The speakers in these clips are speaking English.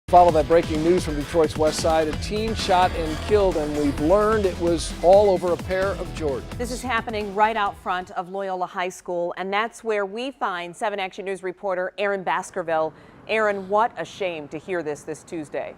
Follow that breaking news from Detroit's west side. A teen shot and killed, and we've learned it was all over a pair of Jordans. This is happening right out front of Loyola High School, and that's where we find 7 Action News reporter Aaron Baskerville. Aaron, what a shame to hear this Tuesday.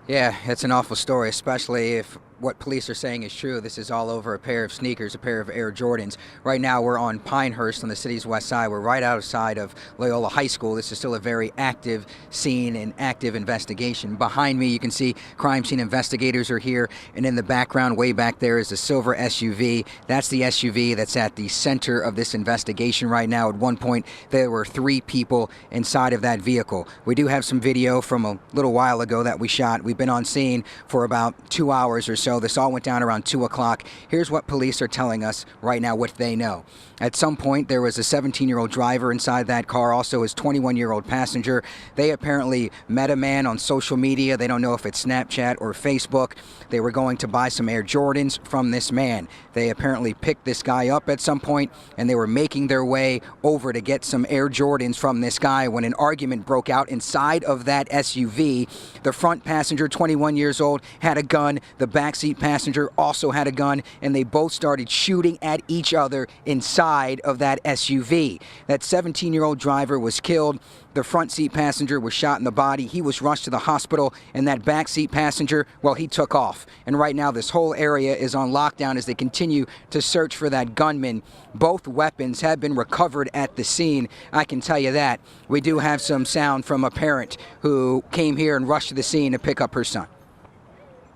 Yeah, it's an awful story, especially if what police are saying is true. This is all over a pair of sneakers, a pair of Air Jordans. Right now we're on Pinehurst on the city's west side. We're right outside of Loyola High School. This is still a very active scene and active investigation. Behind me you can see crime scene investigators are here, and in the background way back there is a silver SUV. That's the SUV that's at the center of this investigation right now. At one point there were 3 people inside of that vehicle. We do have some video from a little while ago that we shot. We've been on scene for about 2 hours or so. This all went down around 2 o'clock. Here's what police are telling us right now, what they know. At some point, there was a 17-year-old driver inside that car, also his 21-year-old passenger. They apparently met a man on social media. They don't know if it's Snapchat or Facebook. They were going to buy some Air Jordans from this man. They apparently picked this guy up at some point, and they were making their way over to get some Air Jordans from this guy when an argument broke out inside of that SUV. The front passenger, 21 years old, had a gun. The backseat passenger also had a gun, and they both started shooting at each other inside of that SUV. That 17-year-old driver was killed. The front seat passenger was shot in the body. He was rushed to the hospital, and that backseat passenger, well, he took off. And right now this whole area is on lockdown as they continue to search for that gunman. Both weapons have been recovered at the scene, I can tell you that. We do have some sound from a parent who came here and rushed to the scene to pick up her son.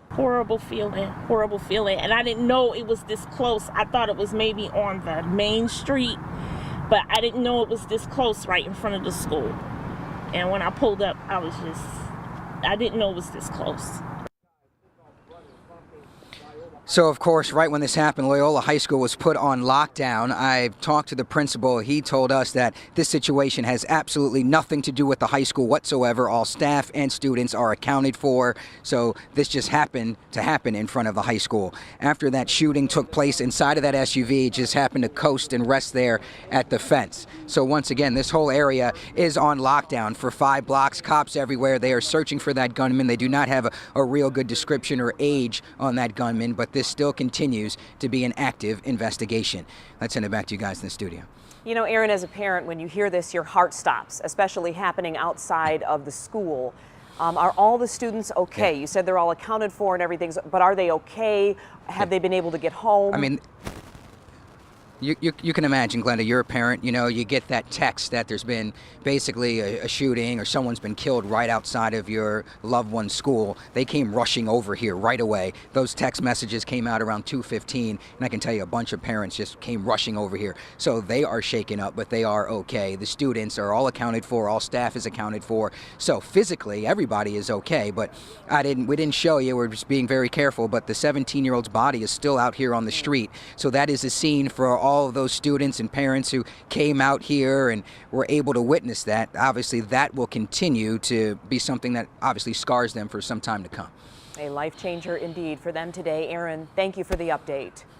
Horrible feeling, and I didn't know it was this close. I thought it was maybe on the main street, but I didn't know it was this close right in front of the school. And when I pulled up, I didn't know it was this close. So, of course, right when this happened, Loyola High School was put on lockdown. I talked to the principal. He told us that this situation has absolutely nothing to do with the high school whatsoever. All staff and students are accounted for. So this just happened to happen in front of the high school. After that shooting took place inside of that SUV, it just happened to coast and rest there at the fence. So once again, this whole area is on lockdown for 5 blocks. Cops everywhere. They are searching for that gunman. They do not have a real good description or age on that gunman, but this still continues to be an active investigation. Let's send it back to you guys in the studio. You know, Aaron, as a parent, when you hear this, your heart stops, especially happening outside of the school. Are all the students okay? Yeah. You said they're all accounted for and everything, but are they okay? Have they been able to get home? I mean, you can imagine, Glenda, you're a parent, you know, you get that text that there's been basically a shooting or someone's been killed right outside of your loved one's school. They came rushing over here right away. Those text messages came out around 2:15, and I can tell you a bunch of parents just came rushing over here. So they are shaken up, but they are okay. The students are all accounted for, all staff is accounted for. So physically, everybody is okay, but we didn't show you, we're just being very careful, but the 17-year-old's body is still out here on the street. So that is a scene for all of those students and parents who came out here and were able to witness that. Obviously, that will continue to be something that obviously scars them for some time to come. A life changer indeed for them today. Aaron, thank you for the update.